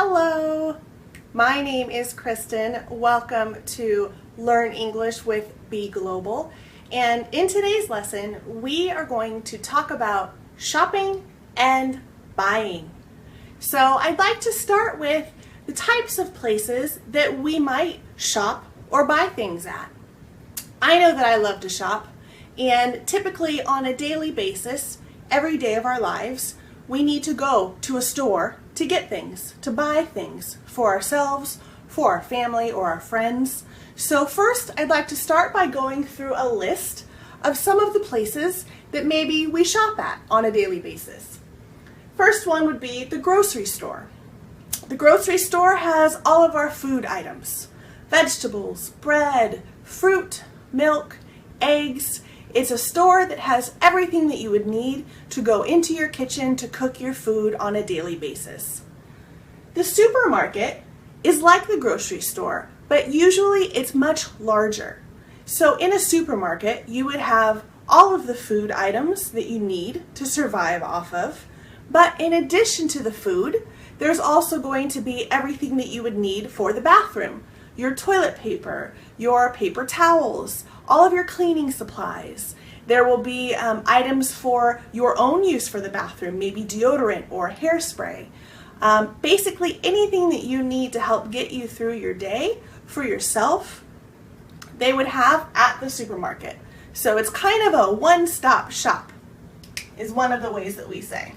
Hello, my name is Kristen. Welcome to Learn English with Be Global. And in today's lesson, we are going to talk about shopping and buying. So I'd like to start with the types of places that we might shop or buy things at. I know that I love to shop, and typically on a daily basis, every day of our lives, we need to go to a store to get things, to buy things for ourselves, for our family, or our friends. So first, I'd like to start by going through a list of some of the places that maybe we shop at on a daily basis. First one would be the grocery store. The grocery store has all of our food items, vegetables, bread, fruit, milk, eggs. It's a store that has everything that you would need to go into your kitchen to cook your food on a daily basis. The supermarket is like the grocery store, but usually it's much larger. So in a supermarket, you would have all of the food items that you need to survive off of, but in addition to the food, there's also going to be everything that you would need for the bathroom. Your toilet paper, your paper towels, all of your cleaning supplies. There will be items for your own use for the bathroom, maybe deodorant or hairspray. Basically anything that you need to help get you through your day for yourself, they would have at the supermarket. So it's kind of a one-stop shop, is one of the ways that we say.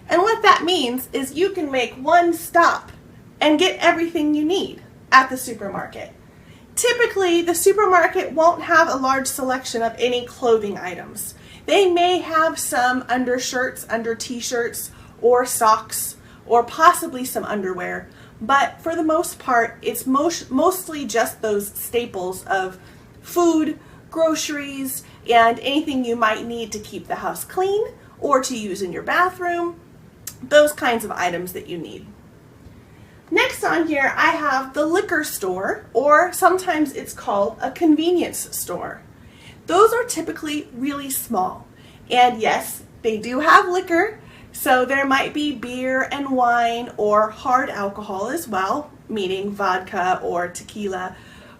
And what that means is you can make one stop and get everything you need at the supermarket. Typically, the supermarket won't have a large selection of any clothing items. They may have some undershirts, under t-shirts, or socks, or possibly some underwear, but for the most part, it's mostly just those staples of food, groceries, and anything you might need to keep the house clean or to use in your bathroom. Those kinds of items that you need. Next on here, I have the liquor store, or sometimes it's called a convenience store. Those are typically really small. And yes, they do have liquor, so there might be beer and wine or hard alcohol as well, meaning vodka or tequila.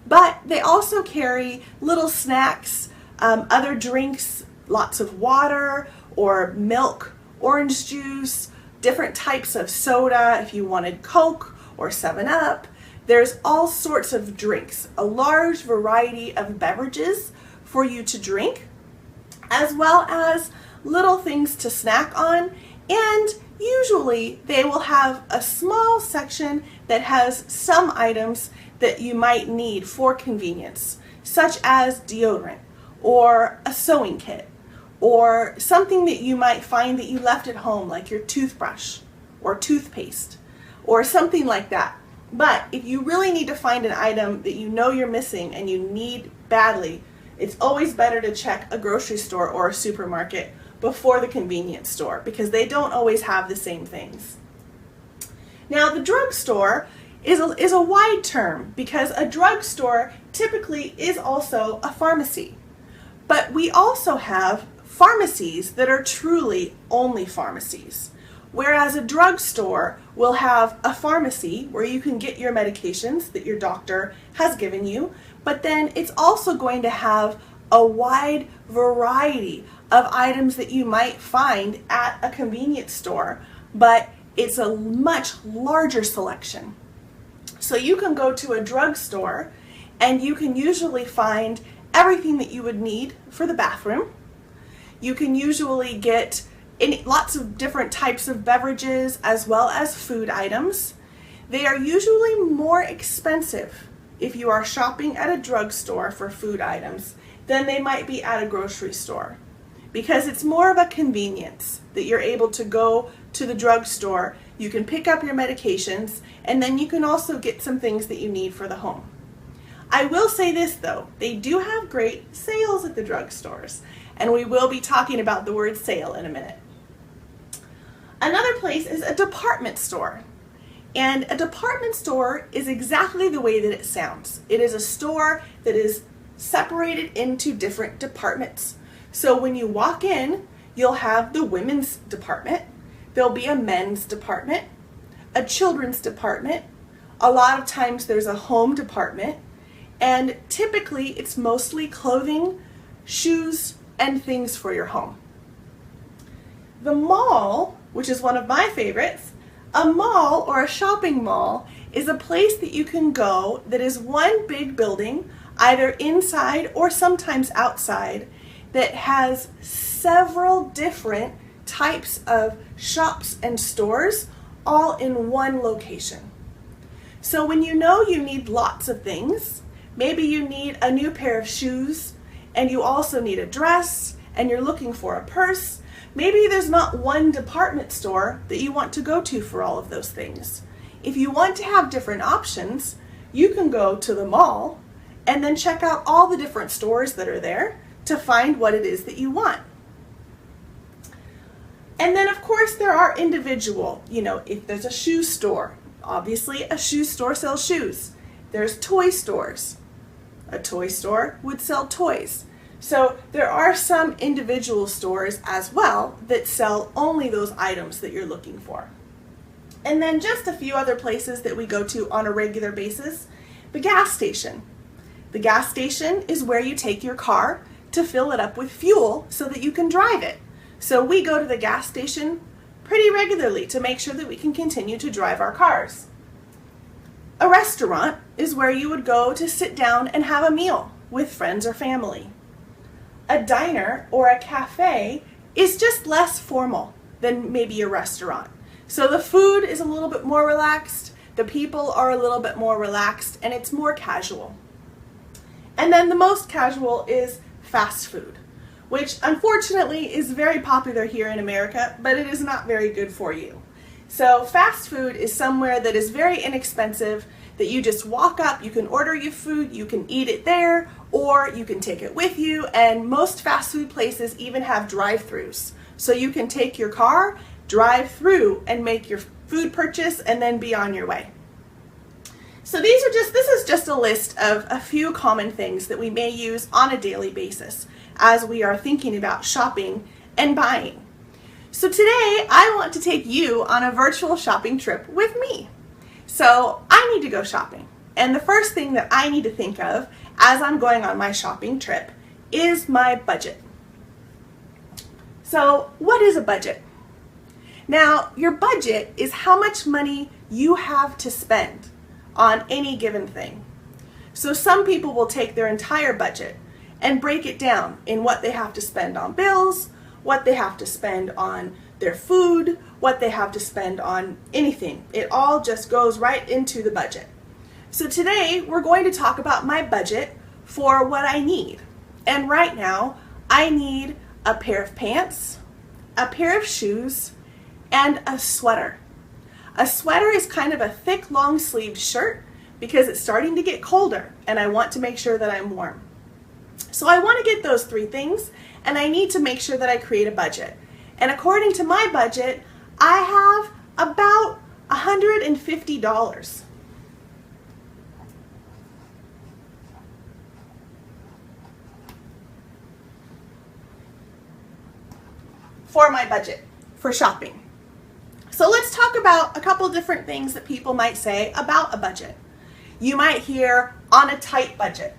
But they also carry little snacks, other drinks, lots of water or milk, orange juice, different types of soda if you wanted Coke or 7-Up. There's all sorts of drinks, a large variety of beverages for you to drink, as well as little things to snack on, and usually they will have a small section that has some items that you might need for convenience, such as deodorant or a sewing kit, or something that you might find that you left at home, like your toothbrush or toothpaste or something like that. But if you really need to find an item that you know you're missing and you need badly, it's always better to check a grocery store or a supermarket before the convenience store, because they don't always have the same things. Now, the drugstore is a wide term, because a drugstore typically is also a pharmacy. But we also have pharmacies that are truly only pharmacies, whereas a drugstore will have a pharmacy where you can get your medications that your doctor has given you, but then it's also going to have a wide variety of items that you might find at a convenience store, but it's a much larger selection. So you can go to a drugstore and you can usually find everything that you would need for the bathroom. You can usually get lots of different types of beverages as well as food items. They are usually more expensive if you are shopping at a drugstore for food items than they might be at a grocery store, because it's more of a convenience that you're able to go to the drugstore. You can pick up your medications, and then you can also get some things that you need for the home. I will say this though, they do have great sales at the drugstores, and we will be talking about the word sale in a minute. Another place is a department store. And a department store is exactly the way that it sounds. It is a store that is separated into different departments So when you walk in, you'll have the women's department, there'll be a men's department, a children's department, a lot of times there's a home department, and typically it's mostly clothing, shoes, and things for your home. The mall, which is one of my favorites, a mall or a shopping mall is a place that you can go that is one big building, either inside or sometimes outside, that has several different types of shops and stores all in one location. So when you know you need lots of things, maybe you need a new pair of shoes and you also need a dress and you're looking for a purse, maybe there's not one department store that you want to go to for all of those things. If you want to have different options, you can go to the mall and then check out all the different stores that are there to find what it is that you want. And then of course there are individual, if there's a shoe store, obviously a shoe store sells shoes. There's toy stores. A toy store would sell toys. So there are some individual stores as well that sell only those items that you're looking for. And then just a few other places that we go to on a regular basis. The gas station. The gas station is where you take your car to fill it up with fuel so that you can drive it. So we go to the gas station pretty regularly to make sure that we can continue to drive our cars. A restaurant is where you would go to sit down and have a meal with friends or family. A diner or a cafe is just less formal than maybe a restaurant. So the food is a little bit more relaxed, the people are a little bit more relaxed, and it's more casual. And then the most casual is fast food, which unfortunately is very popular here in America, but it is not very good for you. So fast food is somewhere that is very inexpensive, that you just walk up, you can order your food, you can eat it there, or you can take it with you, and most fast food places even have drive-thrus. So you can take your car, drive through, and make your food purchase, and then be on your way. So this is just a list of a few common things that we may use on a daily basis as we are thinking about shopping and buying. So today I want to take you on a virtual shopping trip with me. So I need to go shopping. And the first thing that I need to think of as I'm going on my shopping trip is my budget. So what is a budget? Now, your budget is how much money you have to spend on any given thing. So some people will take their entire budget and break it down in what they have to spend on bills, what they have to spend on their food, what they have to spend on anything. It all just goes right into the budget. So today we're going to talk about my budget for what I need. And right now I need a pair of pants, a pair of shoes, and a sweater. A sweater is kind of a thick, long-sleeved shirt because it's starting to get colder and I want to make sure that I'm warm. So I want to get those three things and I need to make sure that I create a budget. And according to my budget, I have about $150 for my budget for shopping. So let's talk about a couple different things that people might say about a budget. You might hear on a tight budget.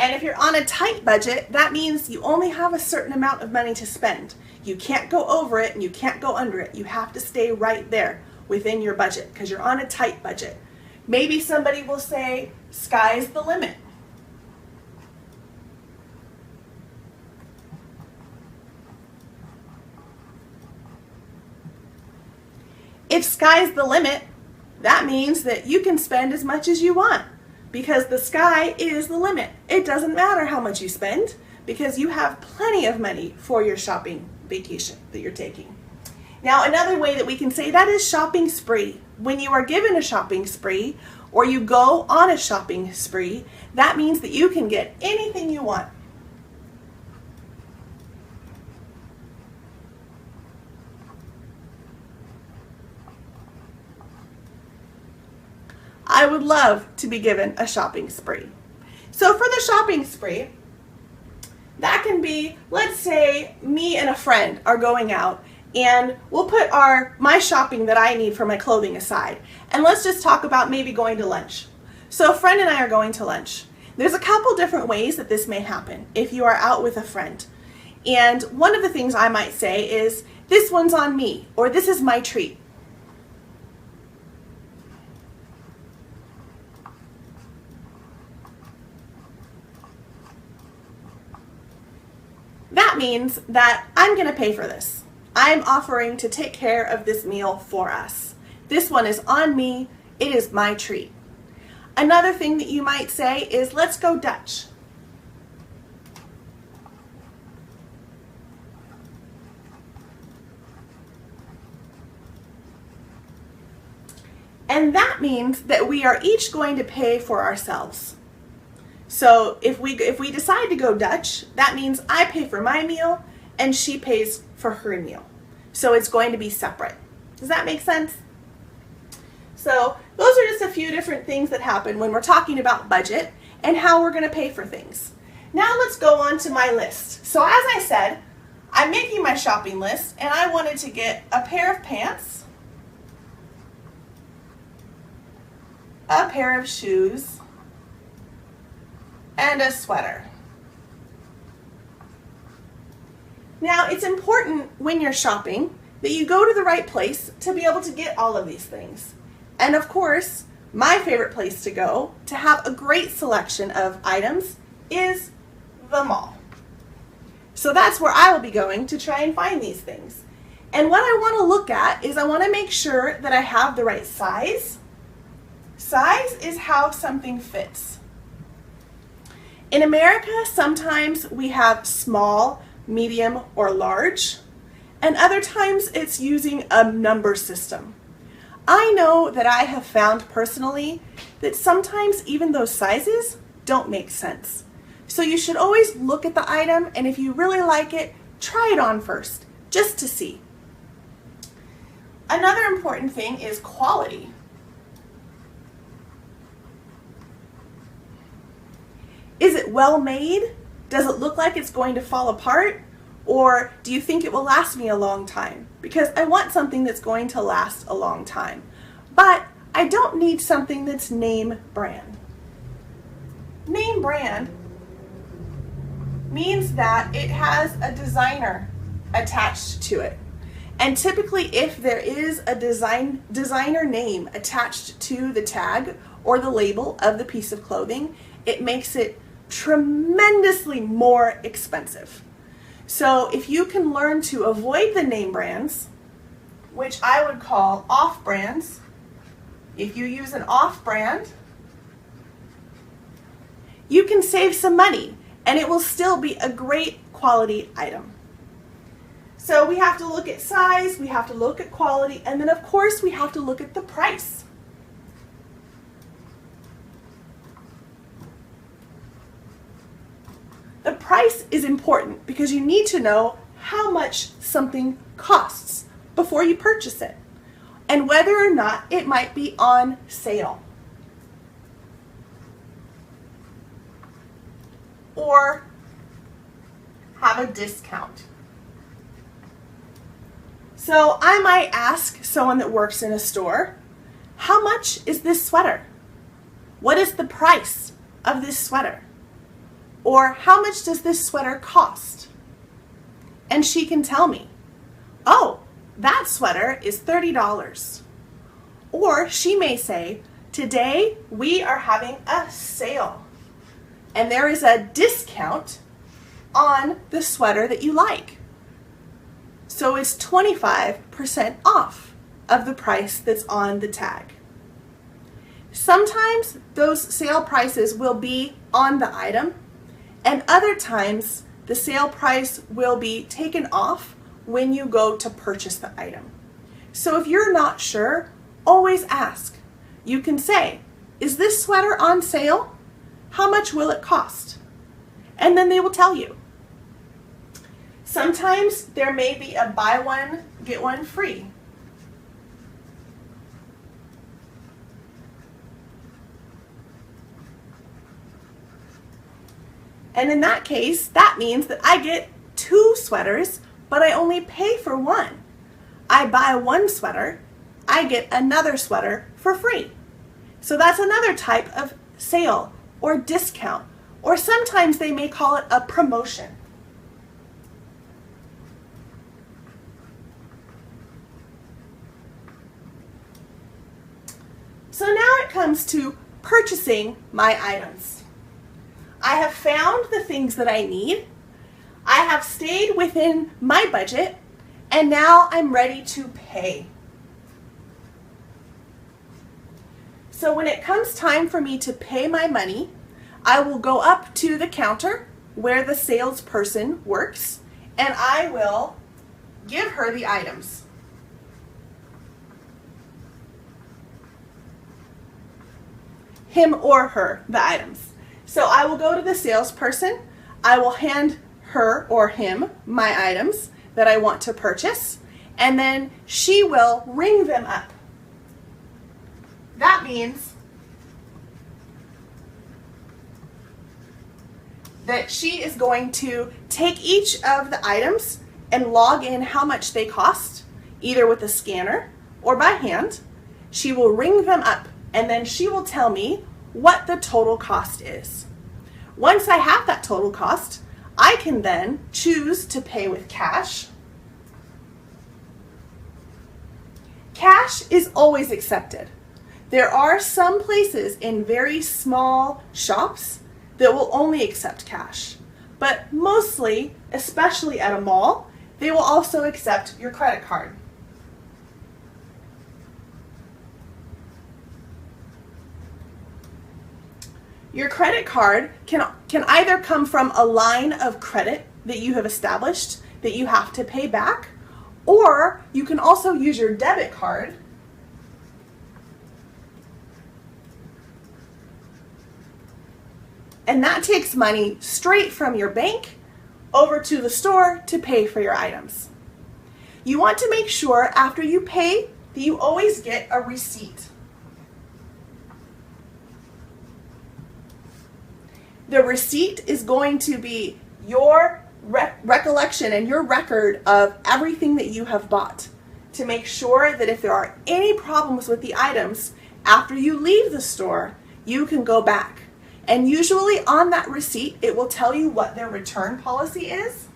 And if you're on a tight budget, that means you only have a certain amount of money to spend. You can't go over it and you can't go under it. You have to stay right there within your budget because you're on a tight budget. Maybe somebody will say, sky's the limit. If sky's the limit, that means that you can spend as much as you want because the sky is the limit. It doesn't matter how much you spend because you have plenty of money for your shopping vacation that you're taking. Now, another way that we can say that is shopping spree. When you are given a shopping spree or you go on a shopping spree, that means that you can get anything you want. I would love to be given a shopping spree. So for the shopping spree, that can be, let's say me and a friend are going out and we'll put my shopping that I need for my clothing aside. And let's just talk about maybe going to lunch. So a friend and I are going to lunch. There's a couple different ways that this may happen if you are out with a friend. And one of the things I might say is, this one's on me, or this is my treat. That means that I'm going to pay for this. I'm offering to take care of this meal for us. This one is on me. It is my treat. Another thing that you might say is, let's go Dutch. And that means that we are each going to pay for ourselves. So if we decide to go Dutch, that means I pay for my meal and she pays for her meal. So it's going to be separate. Does that make sense? So those are just a few different things that happen when we're talking about budget and how we're going to pay for things. Now let's go on to my list. So as I said, I'm making my shopping list and I wanted to get a pair of pants, a pair of shoes, and a sweater. Now, it's important when you're shopping that you go to the right place to be able to get all of these things. And of course, my favorite place to go to have a great selection of items is the mall. So that's where I will be going to try and find these things. And what I want to look at is I want to make sure that I have the right size. Size is how something fits. In America, sometimes we have small, medium, or large, and other times it's using a number system. I know that I have found personally that sometimes even those sizes don't make sense. So you should always look at the item, and if you really like it, try it on first, just to see. Another important thing is quality. Is it well made? Does it look like it's going to fall apart? Or do you think it will last me a long time? Because I want something that's going to last a long time. But I don't need something that's name brand. Name brand means that it has a designer attached to it. And typically if there is a designer name attached to the tag or the label of the piece of clothing, it makes it tremendously more expensive. So if you can learn to avoid the name brands, which I would call off brands, if you use an off brand, you can save some money and it will still be a great quality item. So we have to look at size, we have to look at quality, and then of course we have to look at the price. The price is important because you need to know how much something costs before you purchase it and whether or not it might be on sale or have a discount. So I might ask someone that works in a store, how much is this sweater? What is the price of this sweater? Or how much does this sweater cost? And she can tell me, oh, that sweater is $30. Or she may say, today we are having a sale and there is a discount on the sweater that you like. So it's 25% off of the price that's on the tag. Sometimes those sale prices will be on the item, and other times the sale price will be taken off when you go to purchase the item. So if you're not sure, always ask. You can say, is this sweater on sale? How much will it cost? And then they will tell you. Sometimes there may be a buy one, get one free. And in that case, that means that I get 2 sweaters, but I only pay for 1. I buy 1 sweater, I get another sweater for free. So that's another type of sale or discount, or sometimes they may call it a promotion. So now it comes to purchasing my items. I have found the things that I need. I have stayed within my budget, and now I'm ready to pay. So when it comes time for me to pay my money, I will go up to the counter where the salesperson works, and I will give her the items. Him or her, the items. So I will go to the salesperson, I will hand her or him my items that I want to purchase, and then she will ring them up. That means that she is going to take each of the items and log in how much they cost, either with a scanner or by hand. She will ring them up, and then she will tell me what the total cost is. Once I have that total cost, I can then choose to pay with cash. Cash is always accepted. There are some places in very small shops that will only accept cash, but mostly, especially at a mall, they will also accept your credit card. Your credit card can either come from a line of credit that you have established that you have to pay back, or you can also use your debit card and that takes money straight from your bank over to the store to pay for your items. You want to make sure after you pay that you always get a receipt. The receipt is going to be your recollection and your record of everything that you have bought to make sure that if there are any problems with the items after you leave the store, you can go back. And usually on that receipt, it will tell you what their return policy is.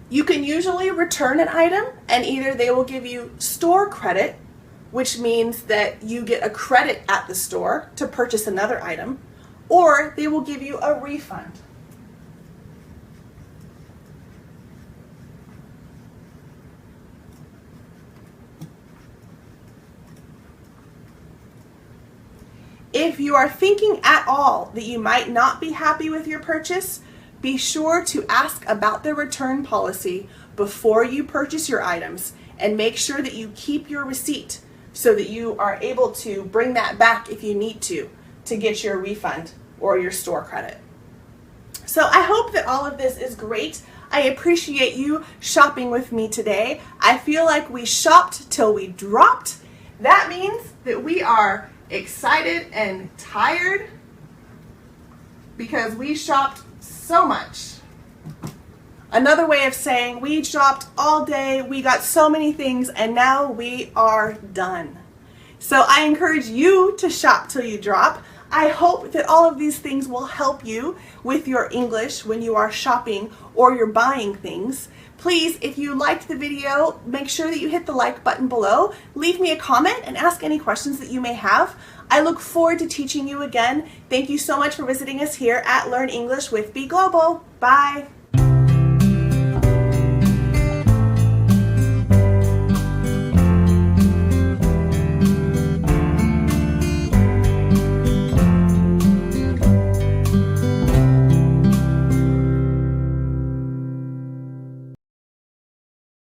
You can usually return an item, and either they will give you store credit, which means that you get a credit at the store to purchase another item, or they will give you a refund. If you are thinking at all that you might not be happy with your purchase, be sure to ask about the return policy before you purchase your items, and make sure that you keep your receipt so that you are able to bring that back if you need to get your refund or your store credit. So I hope that all of this is great. I appreciate you shopping with me today. I feel like we shopped till we dropped. That means that we are excited and tired because we shopped so much. Another way of saying we shopped all day, we got so many things, and now we are done. So I encourage you to shop till you drop. I hope that all of these things will help you with your English when you are shopping or you're buying things. Please, if you liked the video, make sure that you hit the like button below. Leave me a comment and ask any questions that you may have. I look forward to teaching you again. Thank you so much for visiting us here at Learn English with Be Global. Bye.